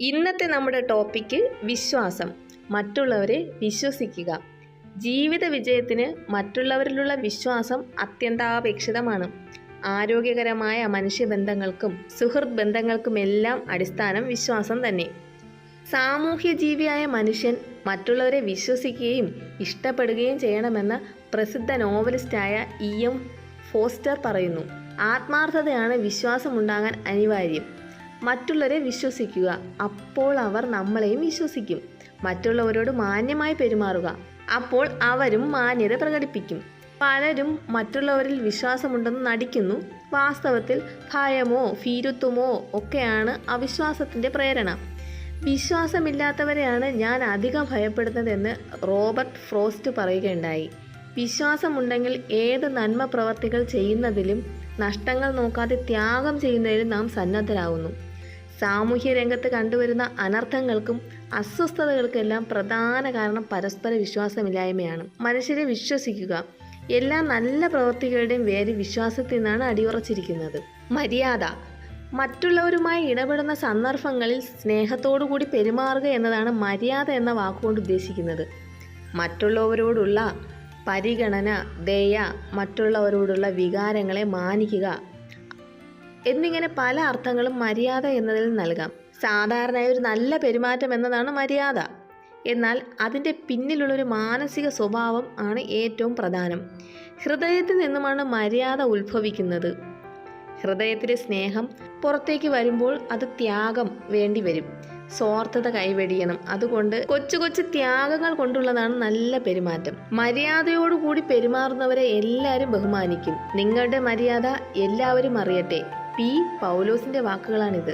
ഇന്നത്തെ നമ്മുടെ ടോപ്പിക്ക് വിശ്വാസം. മറ്റുള്ളവരെ വിശ്വസിക്കുക. ജീവിത വിജയത്തിന് മറ്റുള്ളവരിലുള്ള വിശ്വാസം അത്യന്താപേക്ഷിതമാണ്. ആരോഗ്യകരമായ മനുഷ്യബന്ധങ്ങൾക്കും സുഹൃത്ത് ബന്ധങ്ങൾക്കുമെല്ലാം അടിസ്ഥാനം വിശ്വാസം തന്നെ. സാമൂഹ്യ ജീവിയായ മനുഷ്യൻ മറ്റുള്ളവരെ വിശ്വസിക്കുകയും ഇഷ്ടപ്പെടുകയും ചെയ്യണമെന്ന് പ്രസിദ്ധ നോവലിസ്റ്റായ E.M. ഫോസ്റ്റർ പറയുന്നു. ആത്മാർത്ഥതയാണ് വിശ്വാസമുണ്ടാകാൻ അനിവാര്യം. മറ്റുള്ളവരെ വിശ്വസിക്കുക, അപ്പോൾ അവർ നമ്മളെയും വിശ്വസിക്കും. മറ്റുള്ളവരോട് മാന്യമായി പെരുമാറുക, അപ്പോൾ അവരും മാന്യത പ്രകടിപ്പിക്കും. പലരും മറ്റുള്ളവരിൽ വിശ്വാസമുണ്ടെന്ന് നടിക്കുന്നു. വാസ്തവത്തിൽ ഭയമോ ഭീരുത്വമോ ഒക്കെയാണ് അവിശ്വാസത്തിൻ്റെ പ്രേരണ. വിശ്വാസമില്ലാത്തവരെയാണ് ഞാൻ അധികം ഭയപ്പെടുന്നതെന്ന് റോബർട്ട് ഫ്രോസ്റ്റ് പറയുകയുണ്ടായി. വിശ്വാസമുണ്ടെങ്കിൽ ഏത് നന്മ പ്രവർത്തികൾ ചെയ്യുന്നതിലും നഷ്ടങ്ങൾ നോക്കാതെ ത്യാഗം ചെയ്യുന്നതിലും നാം സന്നദ്ധരാകുന്നു. സാമൂഹ്യ രംഗത്ത് കണ്ടുവരുന്ന അനർത്ഥങ്ങൾക്കും അസ്വസ്ഥതകൾക്കെല്ലാം പ്രധാന കാരണം പരസ്പര വിശ്വാസമില്ലായ്മയാണ്. മനുഷ്യരെ വിശ്വസിക്കുക. എല്ലാ നല്ല പ്രവൃത്തികളുടെയും വേര് വിശ്വാസത്തിൽ നിന്നാണ് അടിയുറച്ചിരിക്കുന്നത്. മര്യാദ. മറ്റുള്ളവരുമായി ഇടപെടുന്ന സന്ദർഭങ്ങളിൽ സ്നേഹത്തോടുകൂടി പെരുമാറുക എന്നതാണ് മര്യാദ എന്ന വാക്കുകൊണ്ട് ഉദ്ദേശിക്കുന്നത്. മറ്റുള്ളവരോടുള്ള പരിഗണന, ദയ, മറ്റുള്ളവരോടുള്ള വികാരങ്ങളെ മാനിക്കുക എന്നിങ്ങനെ പല അർത്ഥങ്ങളും മര്യാദ എന്നതിൽ നൽകാം. സാധാരണയായി ഒരു നല്ല പെരുമാറ്റം എന്നതാണ് മര്യാദ. എന്നാൽ അതിൻ്റെ പിന്നിലുള്ളൊരു മാനസിക സ്വഭാവം ആണ് ഏറ്റവും പ്രധാനം. ഹൃദയത്തിൽ നിന്നുമാണ് മര്യാദ ഉത്ഭവിക്കുന്നത്. ഹൃദയത്തിലെ സ്നേഹം പുറത്തേക്ക് വരുമ്പോൾ അത് ത്യാഗം വേണ്ടിവരും. സ്വാർത്ഥത കൈവെടിയണം. അതുകൊണ്ട് കൊച്ചു കൊച്ചു ത്യാഗങ്ങൾ കൊണ്ടുള്ളതാണ് നല്ല പെരുമാറ്റം. മര്യാദയോടുകൂടി പെരുമാറുന്നവരെ എല്ലാവരും ബഹുമാനിക്കും. നിങ്ങളുടെ മര്യാദ എല്ലാവരും അറിയട്ടെ. P. പൗലോസിൻ്റെ വാക്കുകളാണിത്.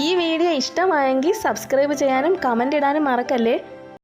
ഈ വീഡിയോ ഇഷ്ടമായെങ്കിൽ സബ്സ്ക്രൈബ് ചെയ്യാനും കമൻ്റ് ഇടാനും മറക്കല്ലേ.